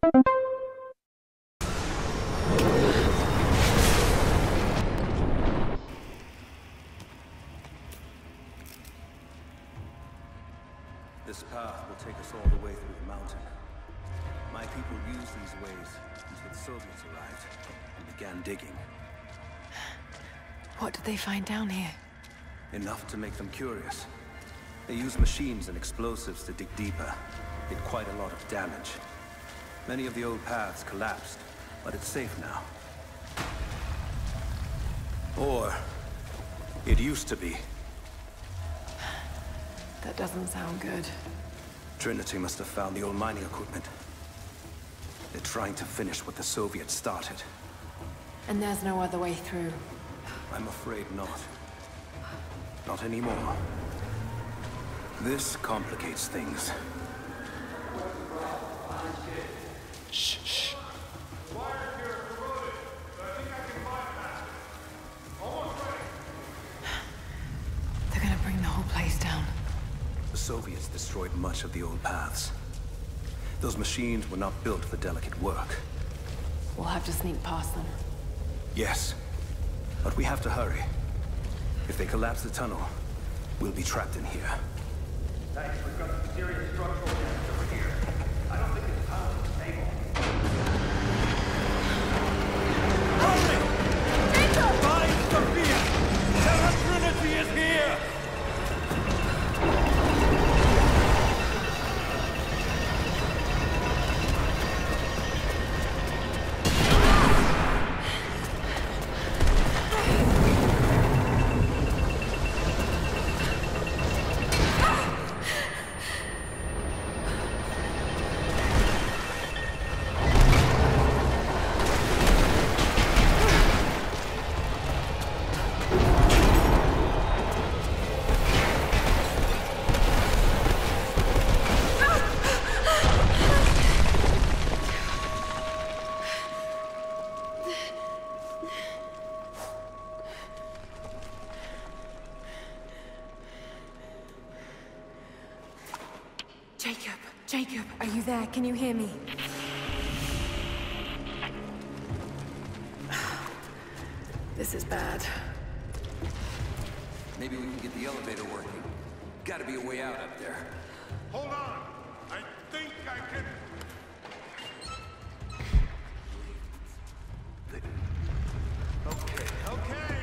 This path will take us all the way through the mountain. My people used these ways until the Soviets arrived and began digging. What did they find down here? Enough to make them curious. They used machines and explosives to dig deeper. Did quite a lot of damage. Many of the old paths collapsed, but it's safe now. Or it used to be. That doesn't sound good. Trinity must have found the old mining equipment. They're trying to finish what the Soviets started. And there's no other way through. I'm afraid not. Not anymore. This complicates things. Shh, shh. They're gonna bring the whole place down. The Soviets destroyed much of the old paths. Those machines were not built for delicate work. We'll have to sneak past them. Yes, but we have to hurry. If they collapse the tunnel, we'll be trapped in here. Thanks, we've got some serious structural damage over here. I don't think it's time to stable. Hurry! Find Sophia! Tell her Trinity is here! Jacob, are you there? Can you hear me? This is bad. Maybe we can get the elevator working. Gotta be a way out up there. Hold on! I think I can... Okay.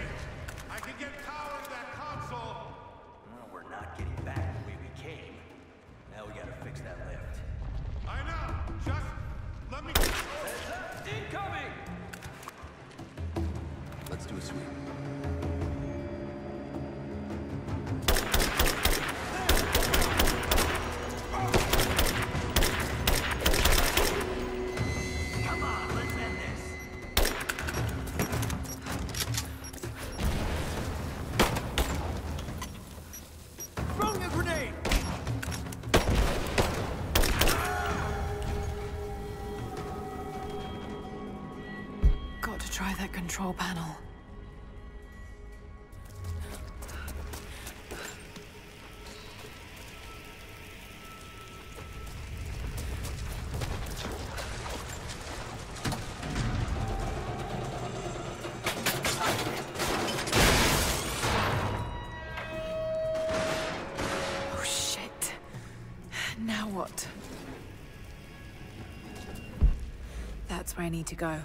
I can get power to that console. Well, we're not getting back the way we came. Now we gotta fix that lift. I know. Just let me... Heads up! Incoming! Let's do a sweep. Try that control panel. Oh shit. Now what? That's where I need to go.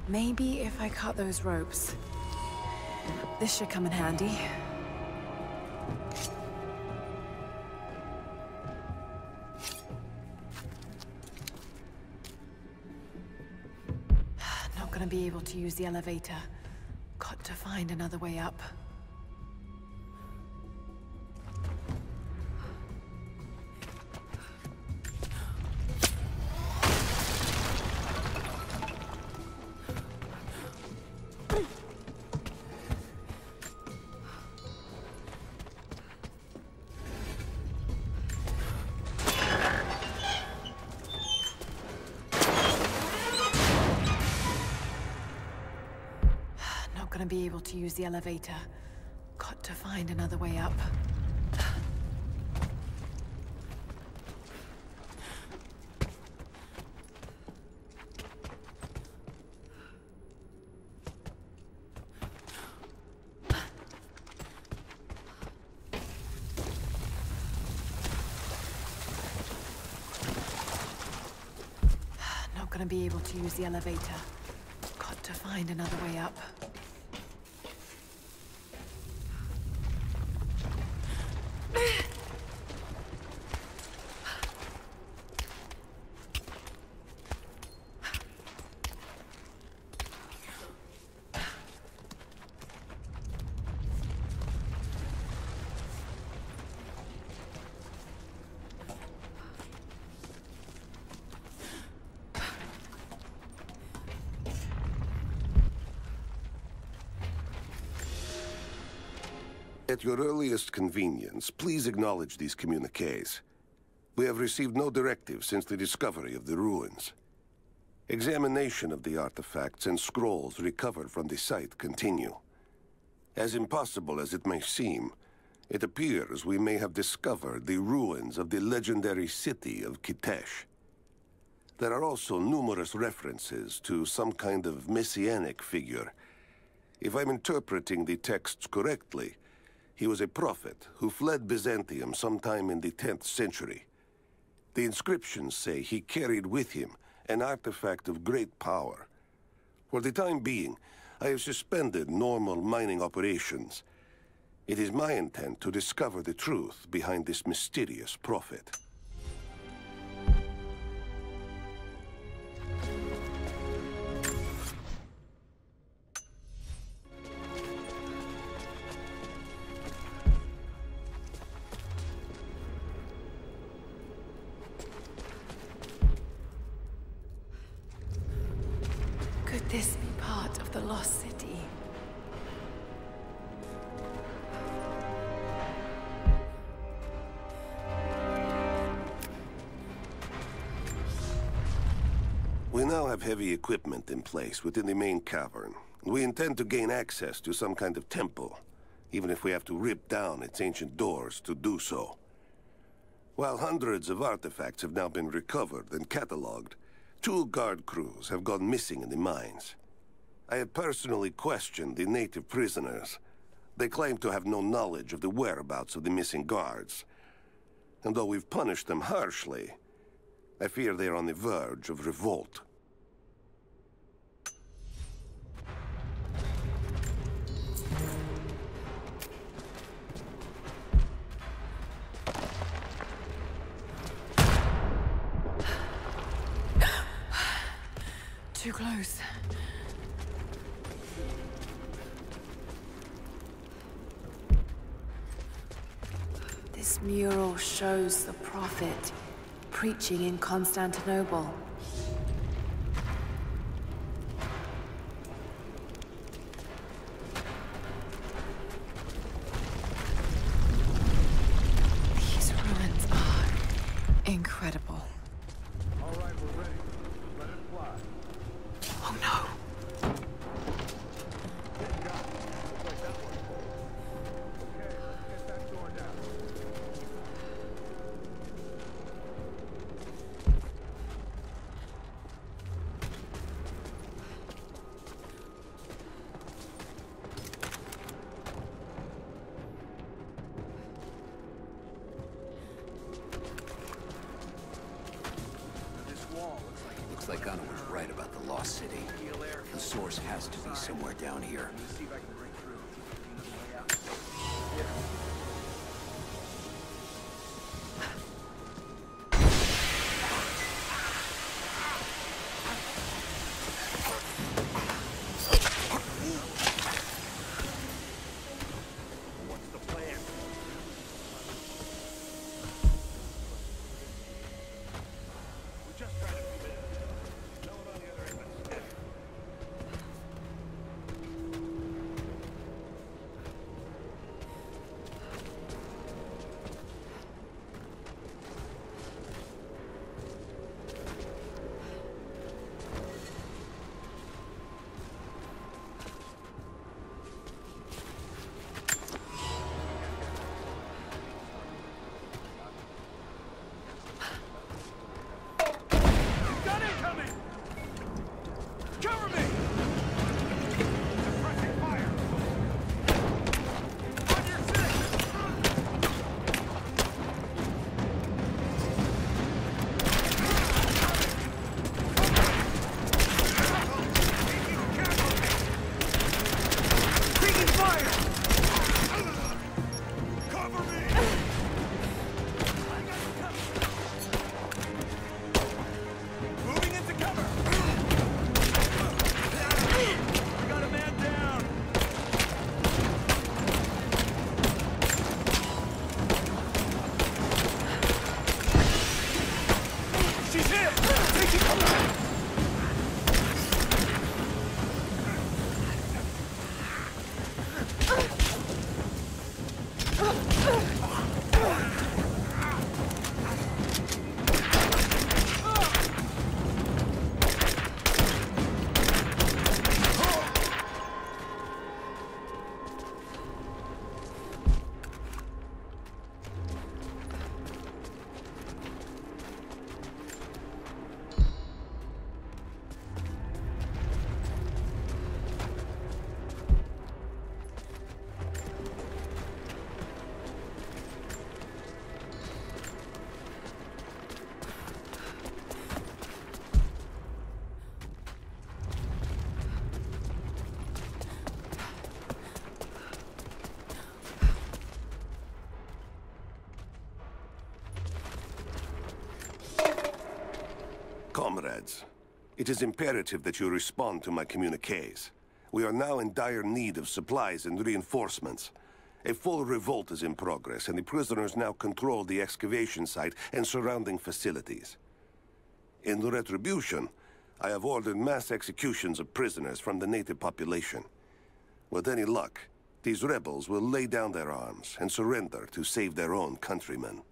Maybe if I cut those ropes. This should come in handy. Not gonna be able to use the elevator. Got to find another way up. gonna be able to use the elevator. Got to find another way up. Not gonna be able to use the elevator. Got to find another way up. At your earliest convenience, please acknowledge these communiques. We have received no directive since the discovery of the ruins. Examination of the artifacts and scrolls recovered from the site continue. As impossible as it may seem, it appears we may have discovered the ruins of the legendary city of Kitesh. There are also numerous references to some kind of messianic figure. If I'm interpreting the texts correctly, he was a prophet who fled Byzantium sometime in the 10th century. The inscriptions say he carried with him an artifact of great power. For the time being, I have suspended normal mining operations. It is my intent to discover the truth behind this mysterious prophet. Could this be part of the lost city? We now have heavy equipment in place within the main cavern. We intend to gain access to some kind of temple, even if we have to rip down its ancient doors to do so. While hundreds of artifacts have now been recovered and cataloged, 2 guard crews have gone missing in the mines. I have personally questioned the native prisoners. They claim to have no knowledge of the whereabouts of the missing guards. And though we've punished them harshly, I fear they are on the verge of revolt. Too close. This mural shows the prophet preaching in Constantinople. These ruins are incredible. All right, we're ready. Let it fly. Oh no! Looks like that one. Okay, let's get that door down. This wall Looks like Anna was right about the lost city. The source has to be somewhere down here. Let me see if I can break through. Another way out. Yeah. What's the plan? We just tried to be there. No one on the other end but stiff. Cover me! Suppressing fire! On your six! Taking fire! Cover me! Moving into cover! We got a man down! She's hit! Taking cover! Comrades, it is imperative that you respond to my communiques. We are now in dire need of supplies and reinforcements. A full revolt is in progress, and the prisoners now control the excavation site and surrounding facilities. In retribution, I have ordered mass executions of prisoners from the native population. With any luck, these rebels will lay down their arms and surrender to save their own countrymen.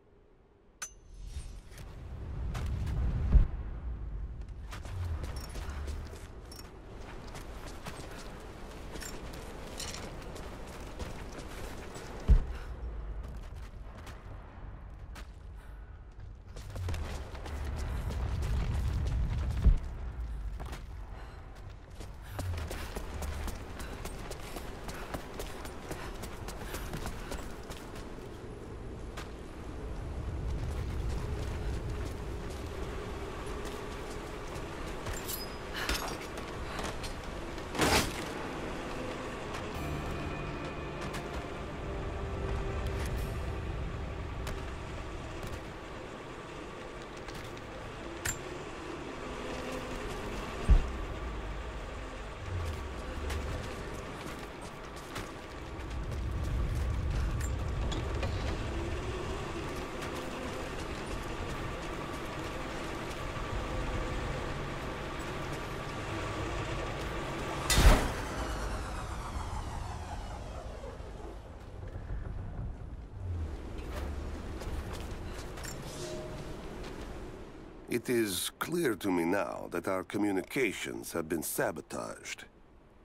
It is clear to me now that our communications have been sabotaged.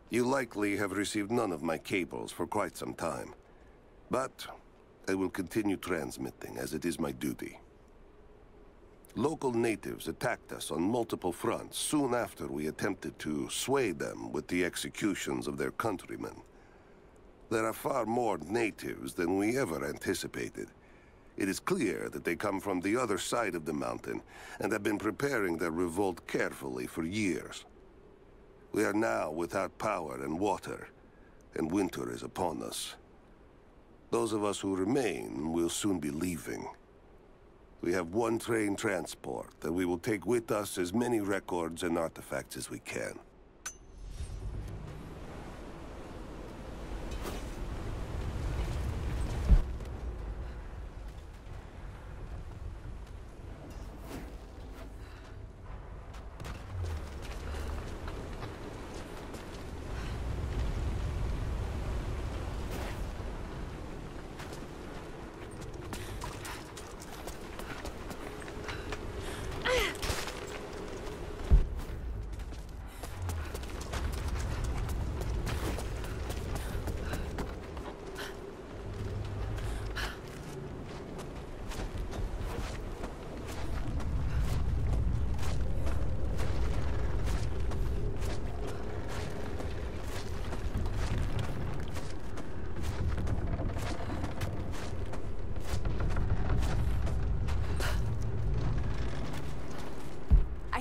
You likely have received none of my cables for quite some time. But I will continue transmitting, as it is my duty. Local natives attacked us on multiple fronts soon after we attempted to sway them with the executions of their countrymen. There are far more natives than we ever anticipated. It is clear that they come from the other side of the mountain and have been preparing their revolt carefully for years. We are now without power and water, and winter is upon us. Those of us who remain will soon be leaving. We have one train transport, and we will take with us as many records and artifacts as we can.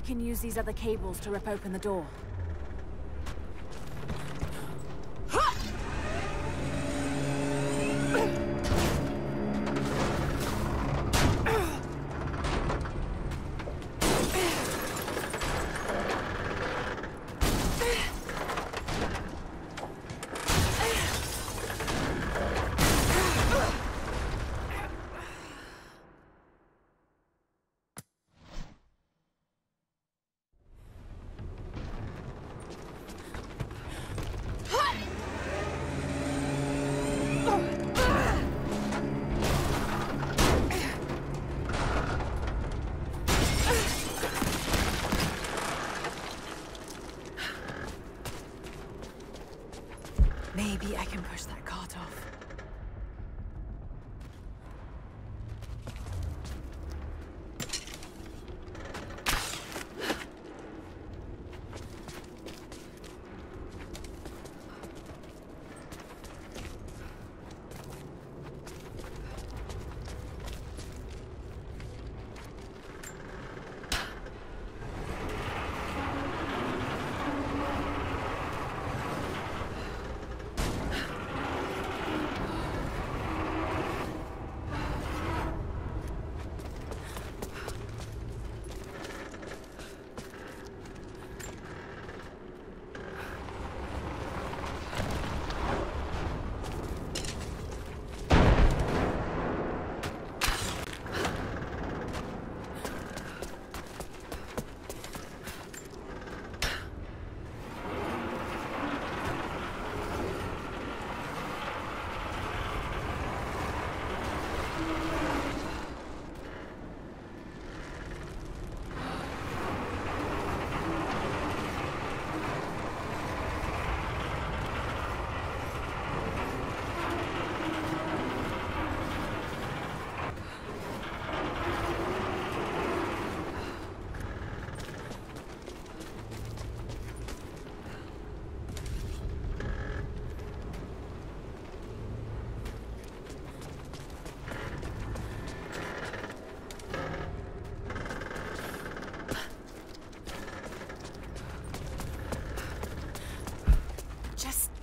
can use these other cables to rip open the door. Maybe I can push that cart off.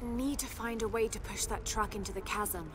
Need to find a way to push that truck into the chasm.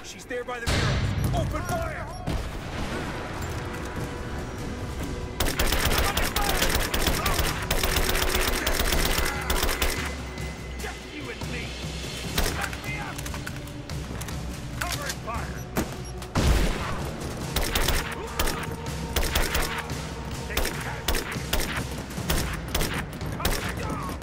She's there by the barrels. Open fire! Just you and me. Back me up! Covering fire! Taking casualties! Cover the job!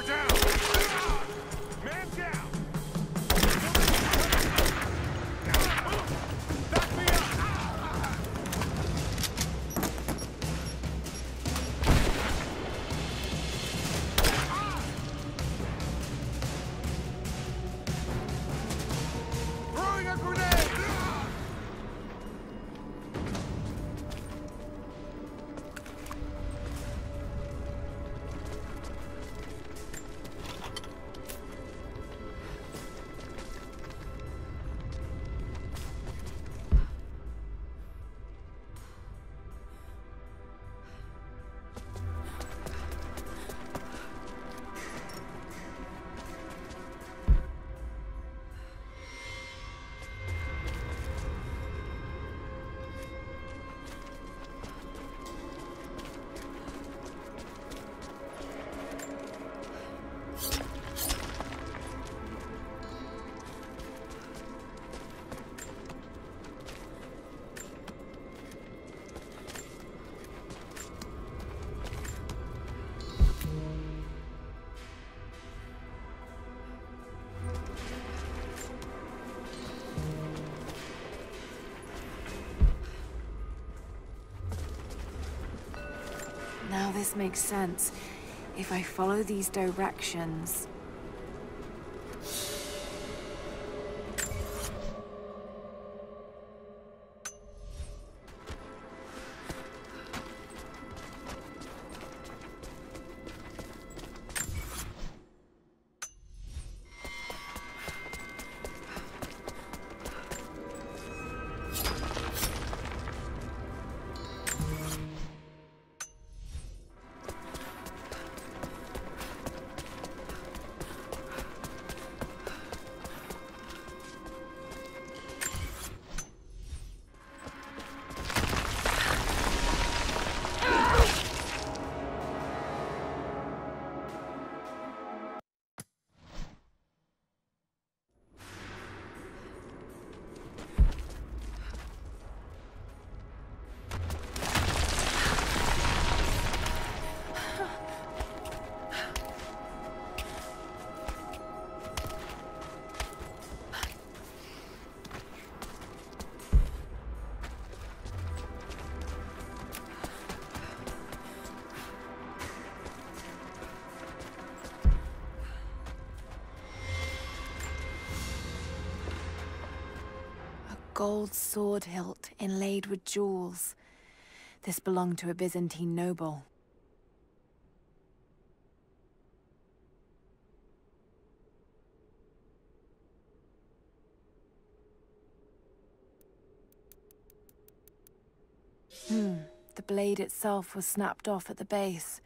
Cover down! Man down! Back me up! Throwing a grenade! Now this makes sense. If I follow these directions... Gold sword hilt inlaid with jewels. This belonged to a Byzantine noble. The blade itself was snapped off at the base.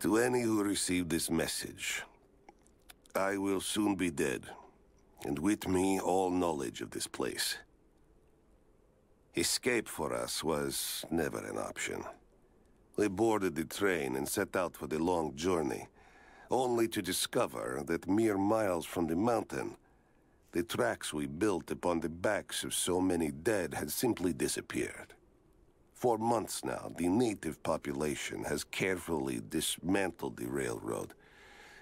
To any who receive this message, I will soon be dead, and with me all knowledge of this place. Escape for us was never an option. We boarded the train and set out for the long journey, only to discover that mere miles from the mountain, the tracks we built upon the backs of so many dead had simply disappeared. For months now, the native population has carefully dismantled the railroad,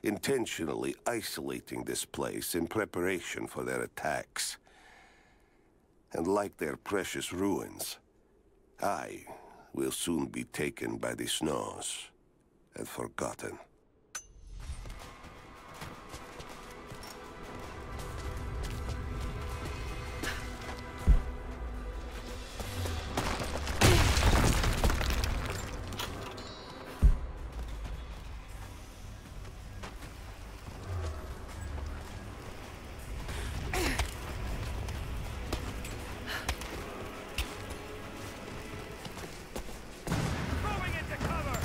intentionally isolating this place in preparation for their attacks. And like their precious ruins, I will soon be taken by the snows and forgotten. Moving into cover!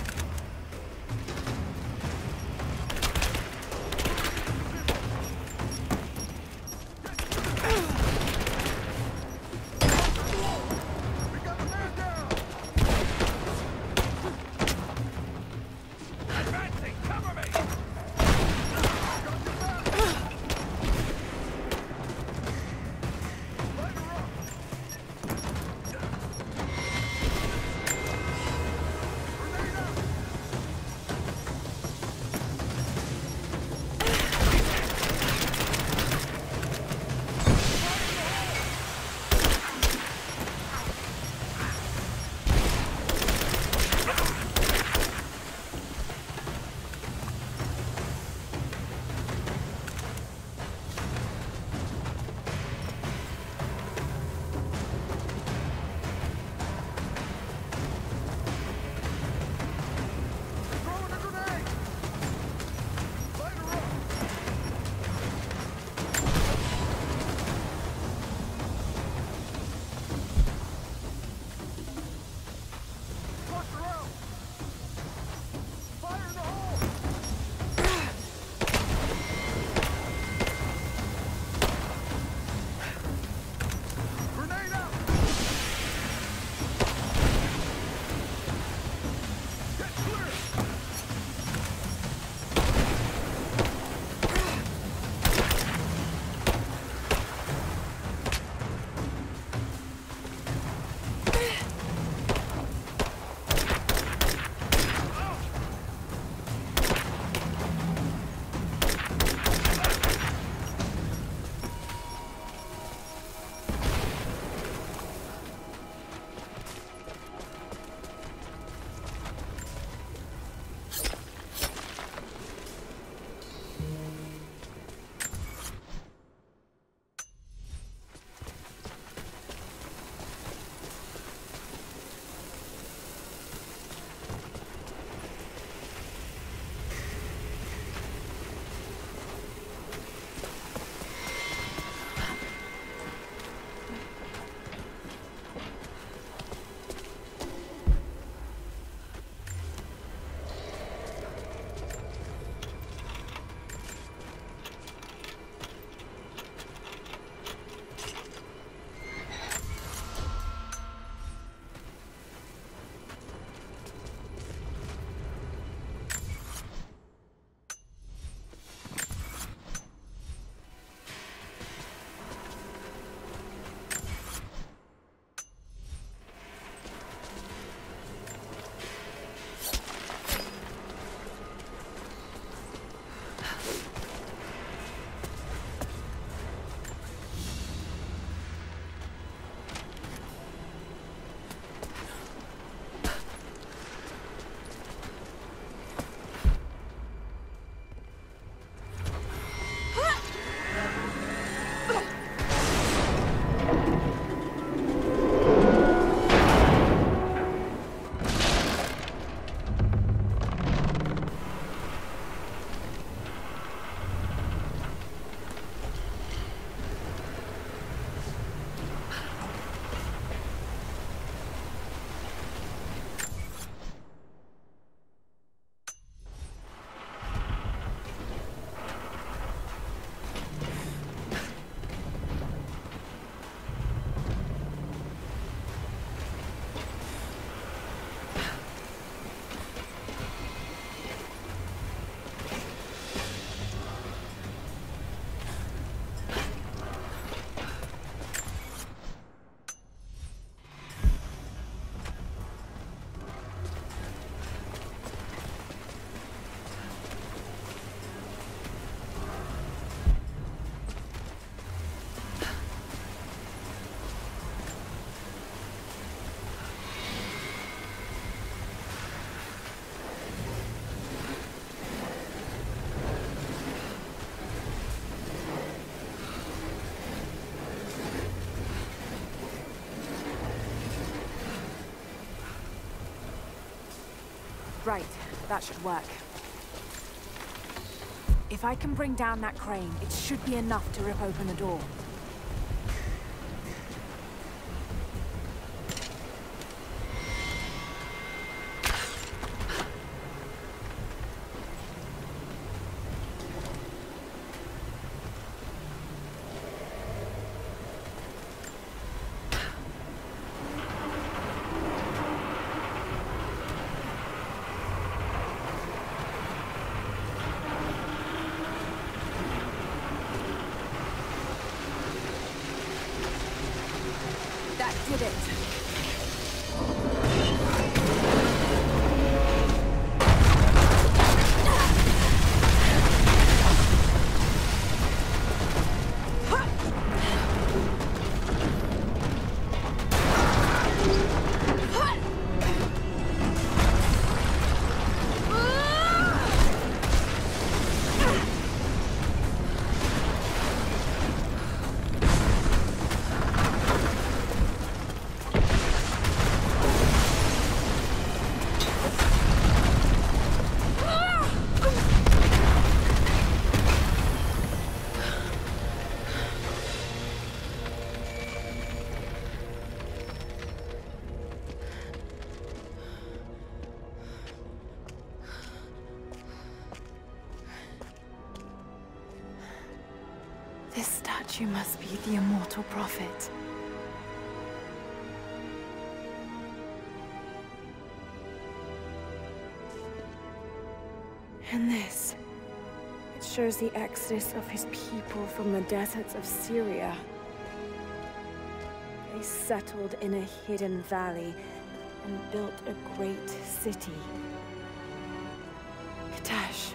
Right, that should work. If I can bring down that crane, it should be enough to rip open the door. That did it. This statue must be the immortal prophet. And this, it shows the exodus of his people from the deserts of Syria. They settled in a hidden valley and built a great city. Katash.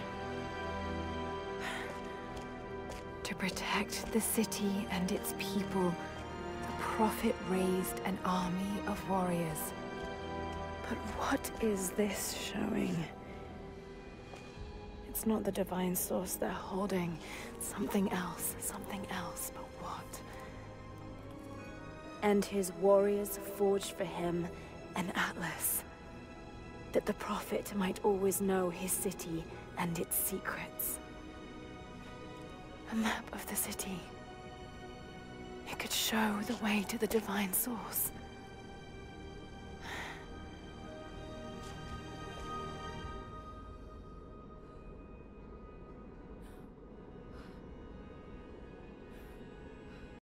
To protect the city and its people, the prophet raised an army of warriors. But what is this showing? It's not the divine source they're holding. Something else, but what? And his warriors forged for him an atlas, that the prophet might always know his city and its secrets. A map of the city. It could show the way to the divine source.